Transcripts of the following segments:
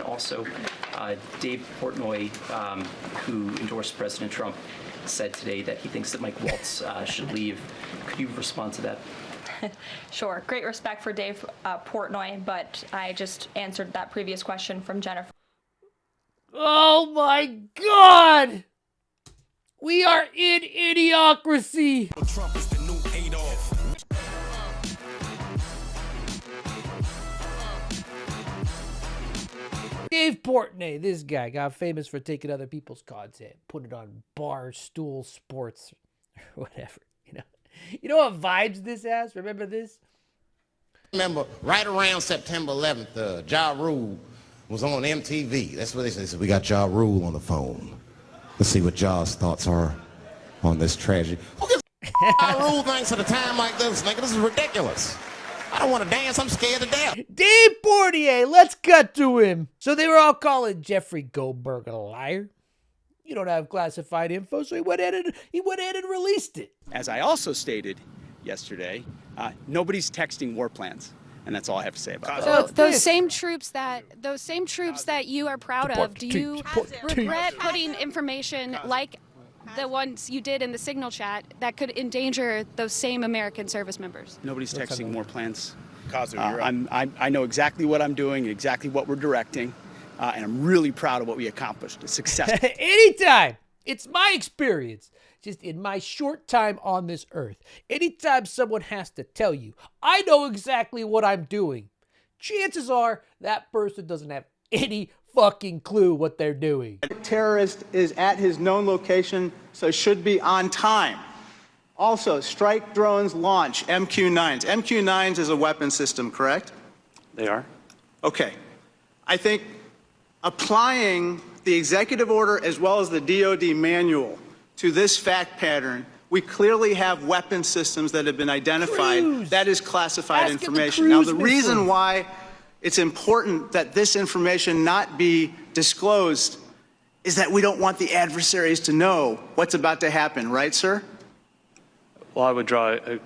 also, Dave Portnoy, who endorsed President Trump, said today that he thinks that Mike Waltz should leave. Could you respond to that? Sure. Great respect for Dave Portnoy, but I just answered that previous question from Jennifer. Oh my God! We are in idiocracy! Trump is the new Adolf. Dave Portnoy, this guy, got famous for taking other people's content, put it on Barstool Sports, or whatever, you know. You know what vibes this has? Remember this? Remember, right around September 11th, Ja Rule was on MTV. That's what they said. We got Ja Rule on the phone. Let's see what Ja's thoughts are on this tragedy. Who gives Ja Rule things at a time like this, nigga? This is ridiculous. I don't want to dance. I'm scared to death. Dave Portnoy, let's cut to him. So they were all calling Jeffrey Goldberg a liar. You don't have classified info, so he went ahead and released it. As I also stated yesterday, nobody's texting war plans, and that's all I have to say about that. So those same troops that you are proud of, do you regret putting information like the ones you did in the Signal chat that could endanger those same American service members? Nobody's texting war plans. I know exactly what I'm doing, exactly what we're directing, and I'm really proud of what we accomplished. It's successful. Anytime. It's my experience, just in my short time on this earth. Anytime someone has to tell you, I know exactly what I'm doing, chances are that person doesn't have any fucking clue what they're doing. The terrorist is at his known location, so should be on time. Also, strike drones launch MQ-9s. MQ-9s is a weapon system, correct? They are. Okay. I think applying the executive order as well as the DoD manual to this fact pattern, we clearly have weapon systems that have been identified. Cruise. That is classified Ask information. the Now, cruise the missile. reason why it's important that this information not be disclosed is that we don't want the adversaries to know what's about to happen, right, sir? Well, I would draw a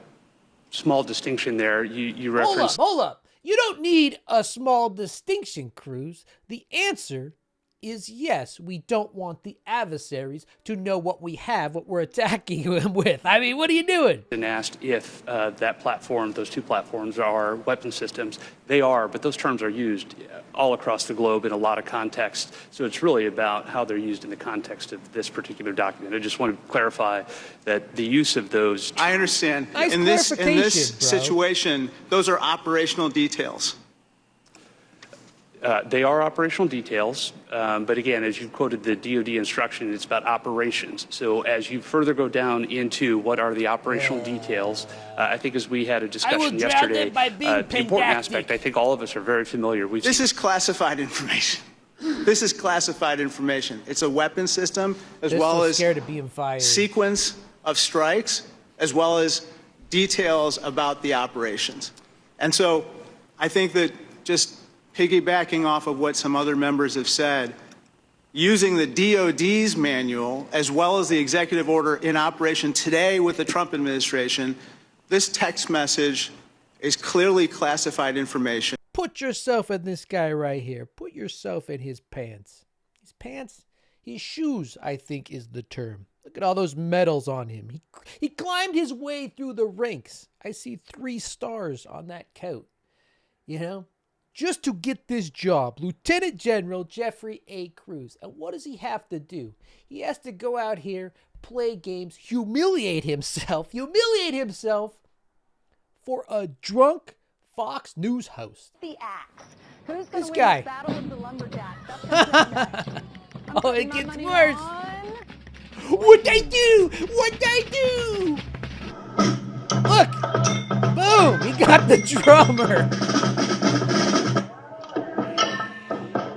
small distinction there. You referenced... Hold up. You don't need a small distinction, Cruz. The answer is yes, we don't want the adversaries to know what we have, what we're attacking them with. I mean, what are you doing? And asked if that platform, those two platforms are weapon systems. They are, but those terms are used all across the globe in a lot of contexts. So it's really about how they're used in the context of this particular document. I just want to clarify that the use of those... I understand. Nice in this clarification, bro. situation, those are operational details. They are operational details, but again, as you quoted the DoD instruction, it's about operations. So as you further go down into what are the operational details, I think as we had a discussion yesterday, the important aspect, I think all of us are very familiar. This is classified information. This is classified information. It's a weapon system as well as scared of being fired. Sequence of strikes as well as details about the operations. And so I think that just piggybacking off of what some other members have said, using the DoD's manual as well as the executive order in operation today with the Trump administration, this text message is clearly classified information. Put yourself in this guy right here. Put yourself in his pants. His pants? His shoes, I think is the term. Look at all those medals on him. He climbed his way through the ranks. I see 3 stars on that coat. You know? Just to get this job, Lieutenant General Jeffrey A. Cruz. And what does he have to do? He has to go out here, play games, humiliate himself for a drunk Fox News host. The axe. Who's This win guy. This battle of the lumberjacks? That's what's next. I'm Oh, putting it my gets money worse. on- What'd I do? What'd I do? Look! Boom! He got the drummer.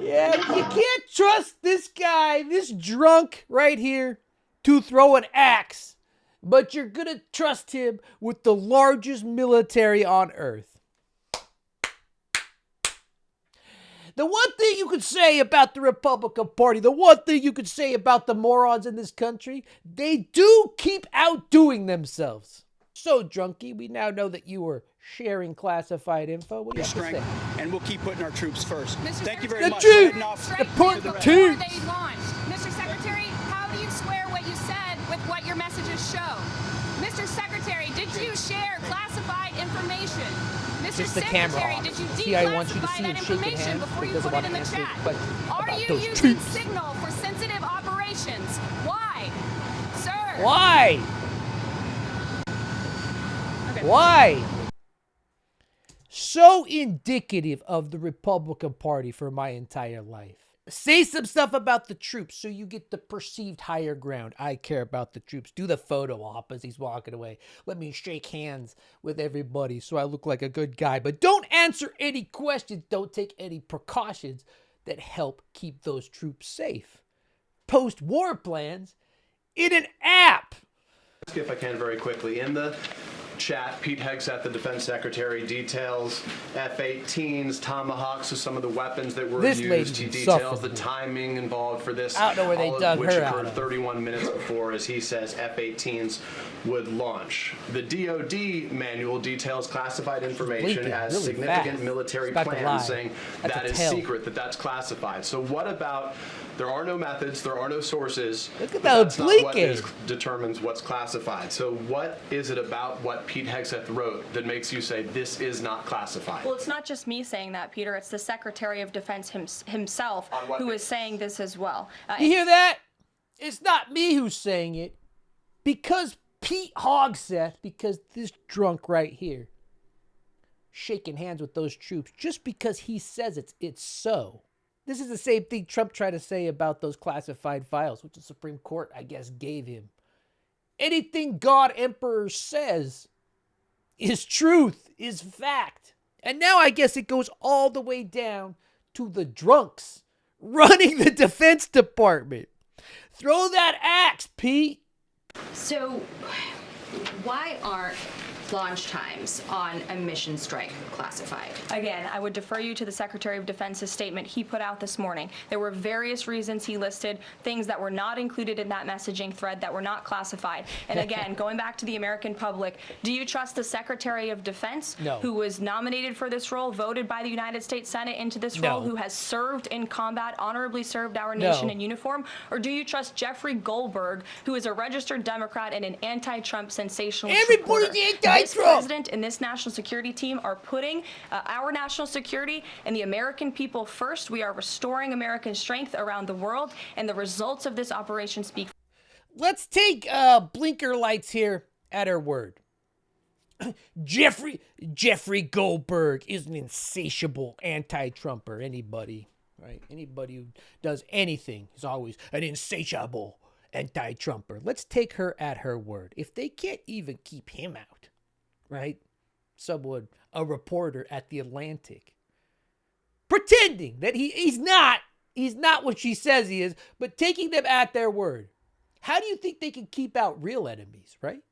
Yeah, you can't trust this guy, this drunk right here, to throw an axe. But you're gonna trust him with the largest military on earth. The one thing you could say about the Republican Party, the one thing you could say about the morons in this country, they do keep outdoing themselves. So, Drunky, we now know that you were sharing classified info. What do you have to strength, say? and we'll keep putting our troops first. Thank you very The much. troops! Heading off The to point the rest. two. Before they launched. Mr. Secretary, how do you square what you said with what your messages show? Mr. Secretary, did you share classified information? Mr. Just the camera Secretary, off. did you See how he wants you to declassify see that him shaking information hands, before but you doesn't put it want in to the answer chat? the question Are about you those using troops. Signal for sensitive operations? Why? Sir. Why? Okay. Why? So indicative of the Republican Party for my entire life. Say some stuff about the troops so you get the perceived higher ground. I care about the troops. Do the photo op as he's walking away. Let me shake hands with everybody so I look like a good guy. But don't answer any questions. Don't take any precautions that help keep those troops safe. Post war plans in an app. If I can very quickly, in the chat, Pete Hegseth, the defense secretary, details F-18s, Tomahawks, so some of the weapons that were This used. lady's He details the insufferable. timing involved for this. I don't know where they all of dug which her out occurred of. 31 minutes before, as he says, F-18s would launch. The DoD manual details classified information Blinking as really significant fast. military It's about to lie. plans, saying That's that a is tell. secret, that's classified. So what about, there are no methods, there are no sources. Look at but that that's not what blinking. determines what's classified. So what is it about what Pete Hegseth wrote that makes you say this is not classified? Well, it's not just me saying that, Peter. It's the Secretary of Defense himself who is saying this as well. You hear that? It's not me who's saying it. Because Pete Hegseth, because this drunk right here, shaking hands with those troops, just because he says it's so. This is the same thing Trump tried to say about those classified files, which the Supreme Court, I guess, gave him. Anything God Emperor says is truth, is fact. And now I guess it goes all the way down to the drunks running the Defense Department. Throw that axe, Pete. So, why aren't launch times on a mission strike classified? Again, I would defer you to the Secretary of Defense's statement he put out this morning. There were various reasons he listed, things that were not included in that messaging thread that were not classified. And again, going back to the American public, do you trust the Secretary of Defense, No. who was nominated for this role, voted by the United States Senate into this role, No. who has served in combat, honorably served our nation No. in uniform? Or do you trust Jeffrey Goldberg, who is a registered Democrat and an anti-Trump sensationalist Everybody's reporter? anti-Trump. This president and this national security team are putting our national security and the American people first. We are restoring American strength around the world, and the results of this operation speak. Let's take blinker lights here at her word. Jeffrey Goldberg is an insatiable anti-Trumper. Anybody, right? Anybody who does anything is always an insatiable anti-Trumper. Let's take her at her word. If they can't even keep him out, right? A reporter at The Atlantic, pretending that he's not what she says he is, but taking them at their word. How do you think they can keep out real enemies, right?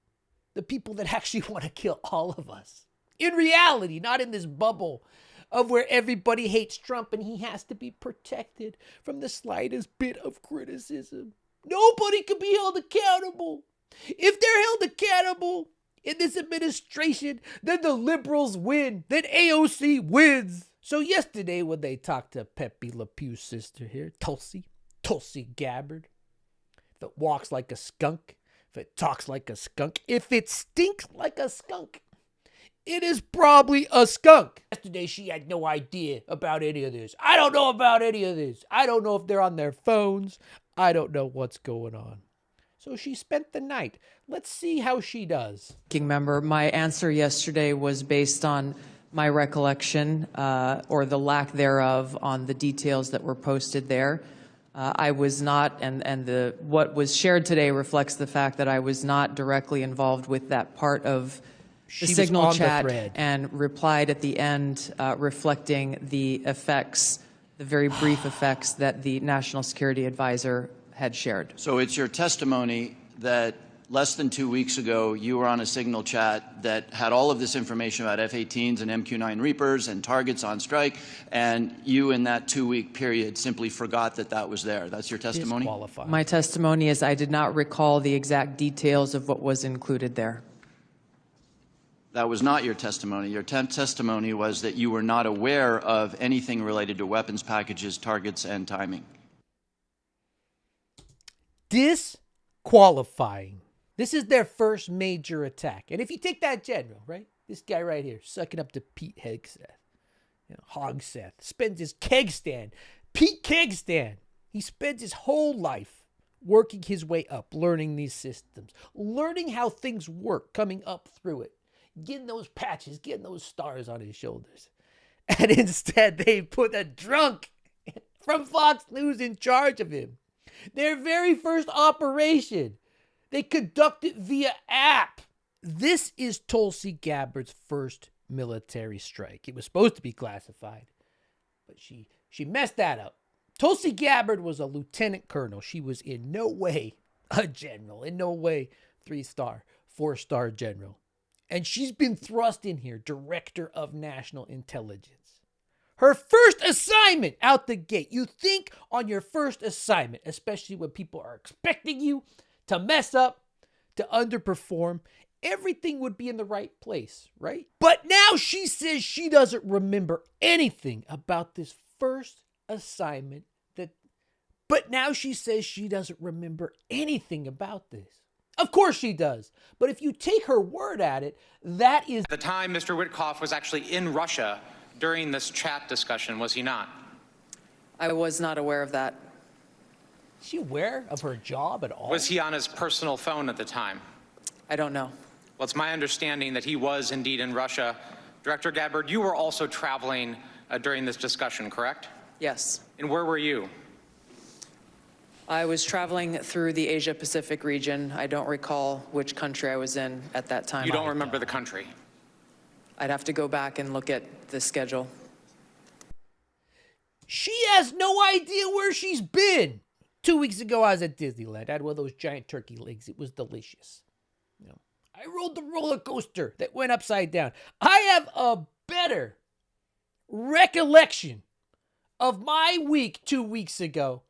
The people that actually want to kill all of us. In reality, not in this bubble of where everybody hates Trump and he has to be protected from the slightest bit of criticism. Nobody can be held accountable. If they're held accountable in this administration, then the liberals win. Then AOC wins. So yesterday when they talked to Pepe Le Pew's sister here, Tulsi Gabbard, if it walks like a skunk, if it talks like a skunk, if it stinks like a skunk, it is probably a skunk. Yesterday she had no idea about any of this. I don't know about any of this. I don't know if they're on their phones. I don't know what's going on. So she spent the night. Let's see how she does. Member, my answer yesterday was based on my recollection or the lack thereof on the details that were posted there. I was not, and what was shared today reflects the fact that I was not directly involved with that part of the Signal chat and replied at the end reflecting the effects, the very brief effects that the National Security Advisor had shared. So it's your testimony that less than 2 weeks ago, you were on a Signal chat that had all of this information about F-18s and MQ-9 Reapers and targets on strike, and you in that 2-week period simply forgot that that was there. That's your testimony? Disqualified. My testimony is I did not recall the exact details of what was included there. That was not your testimony. Your testimony was that you were not aware of anything related to weapons packages, targets, and timing. Disqualifying. This is their first major attack. And if you take that general, right? This guy right here, sucking up to Pete Hegseth. Hogseth. Spends his keg stand. Pete Kegstan. He spends his whole life working his way up, learning these systems, learning how things work, coming up through it, getting those patches, getting those stars on his shoulders. And instead, they put a drunk from Fox News in charge of him. Their very first operation, they conduct it via app. This is Tulsi Gabbard's first military strike. It was supposed to be classified, but she messed that up. Tulsi Gabbard was a lieutenant colonel. She was in no way a general, in no way 3-star, 4-star general. And she's been thrust in here, director of national intelligence. Her first assignment out the gate. You think on your first assignment, especially when people are expecting you to mess up, to underperform, everything would be in the right place, right? But now she says she doesn't remember anything about this first assignment. But now she says she doesn't remember anything about this. Of course she does. But if you take her word at it, that is... At the time, Mr. Witkoff was actually in Russia during this chat discussion, was he not? I was not aware of that. Is she aware of her job at all? Was he on his personal phone at the time? I don't know. Well, it's my understanding that he was indeed in Russia. Director Gabbard, you were also traveling during this discussion, correct? Yes. And where were you? I was traveling through the Asia-Pacific region. I don't recall which country I was in at that time. You don't remember the country? I'd have to go back and look at the schedule. She has no idea where she's been. 2 weeks ago, I was at Disneyland. I had one of those giant turkey legs. It was delicious. I rode the roller coaster that went upside down. I have a better recollection of my week 2 weeks ago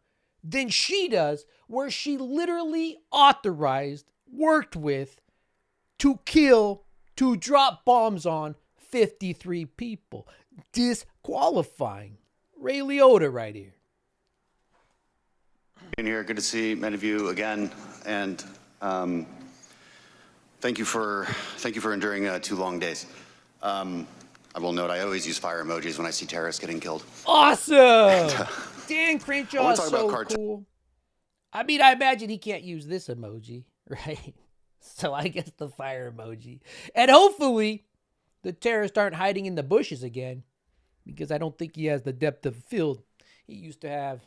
than she does, where she literally authorized, worked with, to kill, to drop bombs on 53 people. Disqualifying. Ray Liotta right here. Being here, good to see many of you again, and thank you for enduring 2 long days. I will note I always use fire emojis when I see terrorists getting killed. Awesome! Dan Crenshaw is so cool. I mean, I imagine he can't use this emoji, right? So I guess the fire emoji. And hopefully the terrorists aren't hiding in the bushes again, because I don't think he has the depth of field he used to have.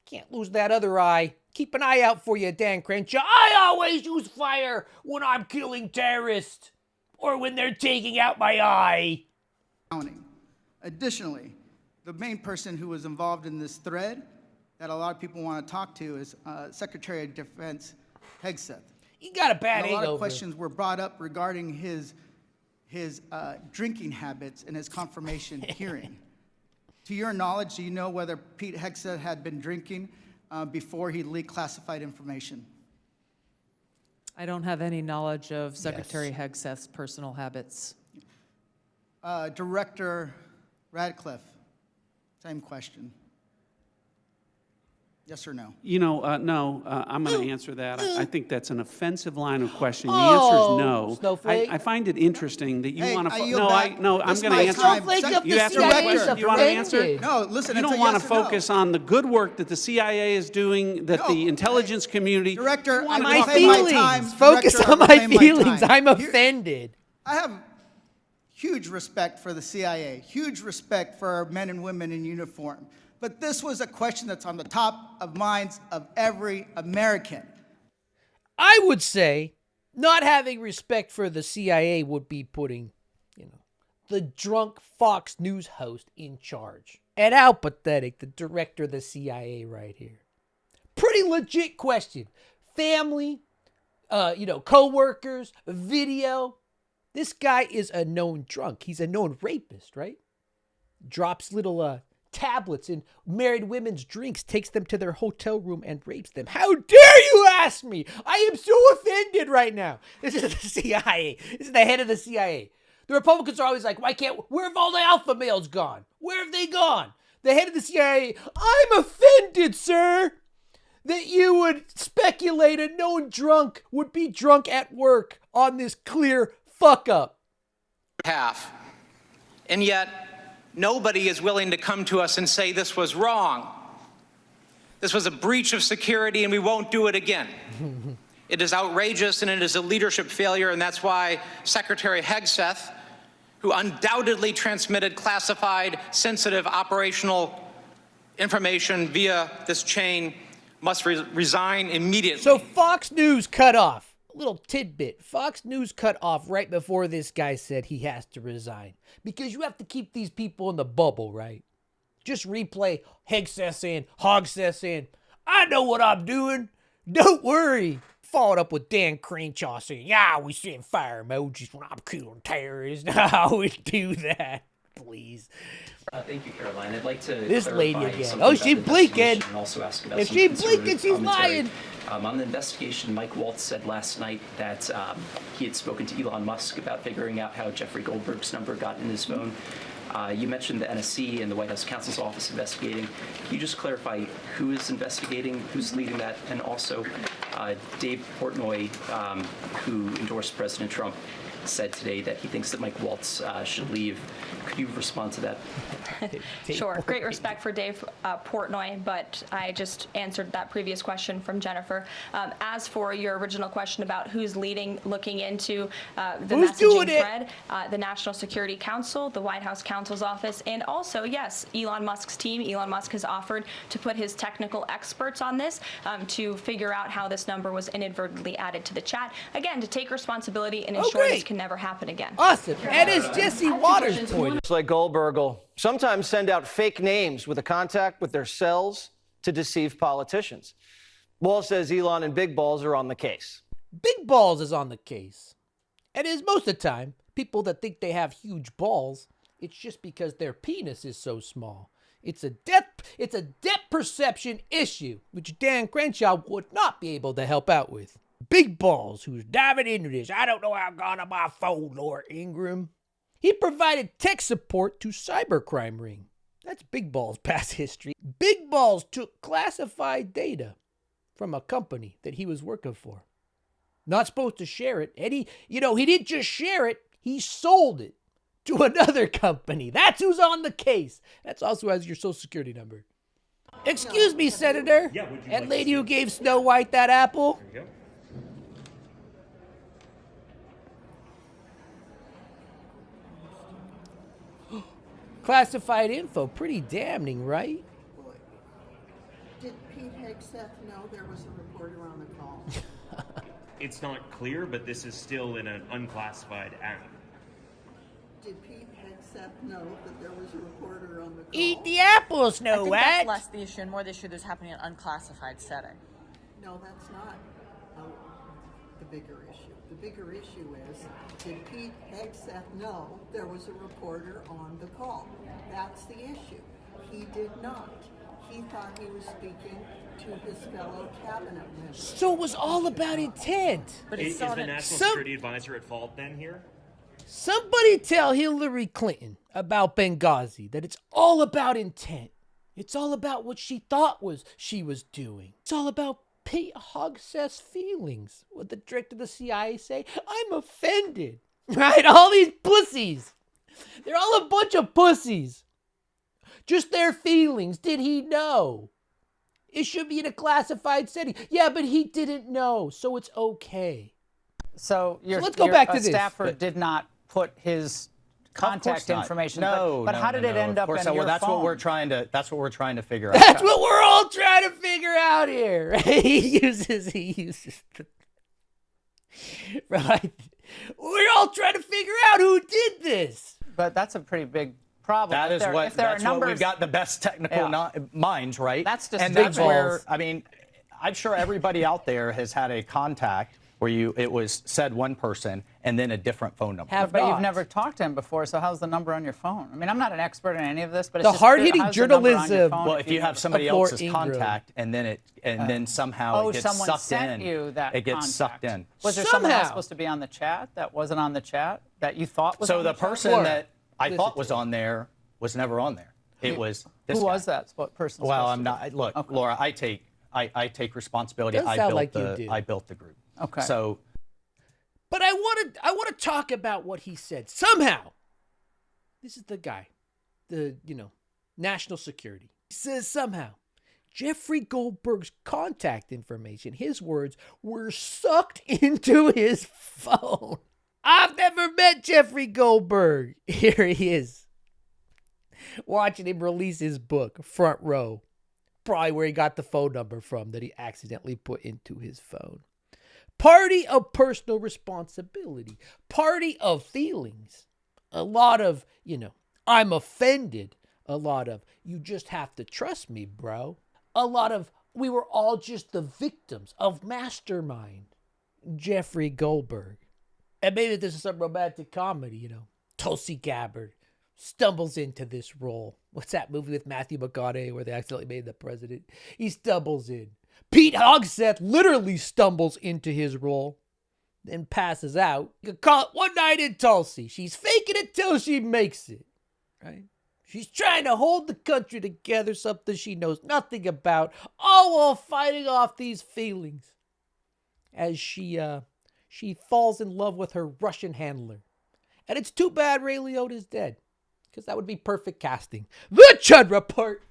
Can't lose that other eye. Keep an eye out for you, Dan Crenshaw. I always use fire when I'm killing terrorists or when they're taking out my eye. Additionally, the main person who was involved in this thread that a lot of people want to talk to is Secretary of Defense Hegseth. He got a bad hangover. A lot of over. questions were brought up regarding his drinking habits in his confirmation hearing. To your knowledge, do you know whether Pete Hegseth had been drinking before he leaked classified information? I don't have any knowledge of Secretary Hegseth's personal habits. Director Radcliffe, same question. Yes or no? You know, no, I'm going to answer that. I think that's an offensive line of questioning. The answer is no. Snowflake. I find it interesting that you want to. I'm going to answer. You asked me a question. You want to answer? No, listen. You don't want to focus on the good work that the CIA is doing, that the intelligence community. Director, my feelings. Focus on my feelings. I'm offended. I have huge respect for the CIA, huge respect for our men and women in uniform. But this was a question that's on the top of minds of every American. I would say not having respect for the CIA would be putting, the drunk Fox News host in charge. And how pathetic, the director of the CIA right here. Pretty legit question. Family, co-workers, video. This guy is a known drunk. He's a known rapist, right? Drops little tablets in married women's drinks, takes them to their hotel room and rapes them. How dare you ask me? I am so offended right now. This is the CIA. This is the head of the CIA. The Republicans are always like, where have all the alpha males gone? Where have they gone? The head of the CIA, I'm offended, sir, that you would speculate a known drunk would be drunk at work on this clear fuck up. And yet, nobody is willing to come to us and say this was wrong. This was a breach of security and we won't do it again. It is outrageous and it is a leadership failure, and that's why Secretary Hegseth, who undoubtedly transmitted classified, sensitive operational information via this chain, must resign immediately. So Fox News cut off. A little tidbit. Fox News cut off right before this guy said he has to resign. Because you have to keep these people in the bubble, right? Just replay Hegseth saying, Hogseth saying, I know what I'm doing. Don't worry. Followed up with Dan Crenshaw saying, yeah, we send fire emojis when I'm killing terrorists. No, we do that. Please. Thank you, Caroline. I'd like to This lady again. something Oh, about she the blinking. investigation and also ask about If some she conservative blinking, she's commentary. lying. On the investigation, Mike Waltz said last night that he had spoken to Elon Musk about figuring out how Jeffrey Goldberg's number got in his phone. You mentioned the NSC and the White House counsel's office investigating. Can you just clarify who is investigating, who's leading that, and also Dave Portnoy, who endorsed President Trump, said today that he thinks that Mike Waltz should leave. Could you respond to that? Sure. Great respect for Dave Portnoy, but I just answered that previous question from Jennifer. As for your original question about who's looking into the messaging thread, the National Security Council, the White House counsel's office, and also, yes, Elon Musk's team. Elon Musk has offered to put his technical experts on this to figure out how this number was inadvertently added to the chat. Again, to take responsibility and ensure this can never happen again. Awesome. And as Jesse Waters pointed. It's like Goldberg will sometimes send out fake names with a contact with their cells to deceive politicians. Wall says Elon and Big Balls are on the case. Big Balls is on the case. And as most of the time, people that think they have huge balls, it's just because their penis is so small. It's a depth perception issue, which Dan Crenshaw would not be able to help out with. Big Balls, who's diving into this. I don't know how I got on my phone, Laura Ingraham. He provided tech support to cybercrime ring. That's Big Balls' past history. Big Balls took classified data from a company that he was working for. Not supposed to share it. And he didn't just share it, he sold it to another company. That's who's on the case. That's also has your social security number. Excuse me, Senator. Yeah, would you that like lady to who gave Snow White that apple. There you go. Classified info, pretty damning, right? Did Pete Hegseth know there was a reporter on the call? It's not clear, but this is still in an unclassified app. Did Pete Hegseth know that there was a reporter on the call? Eat the apple, Snow I think White. that's less the issue and more the issue that's happening in an unclassified setting. No, that's not the bigger issue. The bigger issue is, did Pete Hegseth know there was a reporter on the call? That's the issue. He did not. He thought he was speaking to his fellow cabinet members. So it was all about intent. Is the National Security Advisor at fault then here? Somebody tell Hillary Clinton about Benghazi that it's all about intent. It's all about what she thought she was doing. It's all about Pete Hegseth's feelings. What the director of the CIA say? I'm offended. Right? All these pussies. They're all a bunch of pussies. Just their feelings. Did he know? It should be in a classified setting. Yeah, but he didn't know, so it's okay. So let's go back to this. Staffer did not put his contact information. No, but how did it end up in your well, that's phone? What we're trying to. That's what we're trying to figure out. That's what we're all trying to figure out here. Right? He uses the right. We're all trying to figure out who did this. But that's a pretty big problem. That is what. That's what we've got the best technical minds, right? That's just and that's where I mean, I'm sure everybody out there has had a contact where it was said one person and then a different phone number. But you've never talked to him before, so how's the number on your phone? I mean, I'm not an expert in any of this, but it's The just hard-hitting how's the number on your journalism. phone Well, if you have somebody Of Laura else's Ingram. contact and then somehow it gets someone sucked sent in, you that it gets contact. sucked in. Was there someone else Somehow. supposed to be on the chat that wasn't on the chat that you thought was So on the chat? person Laura, that I listen thought to was on there was never on there. It was this Who guy. was that? What person? Well, I'm not. Look, Laura, I take responsibility. Doesn't sound like you do. I built the group. Okay. So But I want to talk about what he said. Somehow, this is the guy, the national security. He says somehow Jeffrey Goldberg's contact information, his words, were sucked into his phone. I've never met Jeffrey Goldberg. Here he is, watching him release his book, Front Row. Probably where he got the phone number from that he accidentally put into his phone. Party of personal responsibility. Party of feelings. A lot of, I'm offended. A lot of, you just have to trust me, bro. A lot of, we were all just the victims of Mastermind. Jeffrey Goldberg. And maybe this is some romantic comedy, Tulsi Gabbard stumbles into this role. What's that movie with Matthew McConaughey where they accidentally made the president? He stumbles in. Pete Hegseth literally stumbles into his role, then passes out. You could call it One Night in Tulsi. She's faking it till she makes it, right? She's trying to hold the country together, something she knows nothing about, all while fighting off these feelings as she falls in love with her Russian handler. And it's too bad Ray Liotta's dead, because that would be perfect casting. The Chud Report.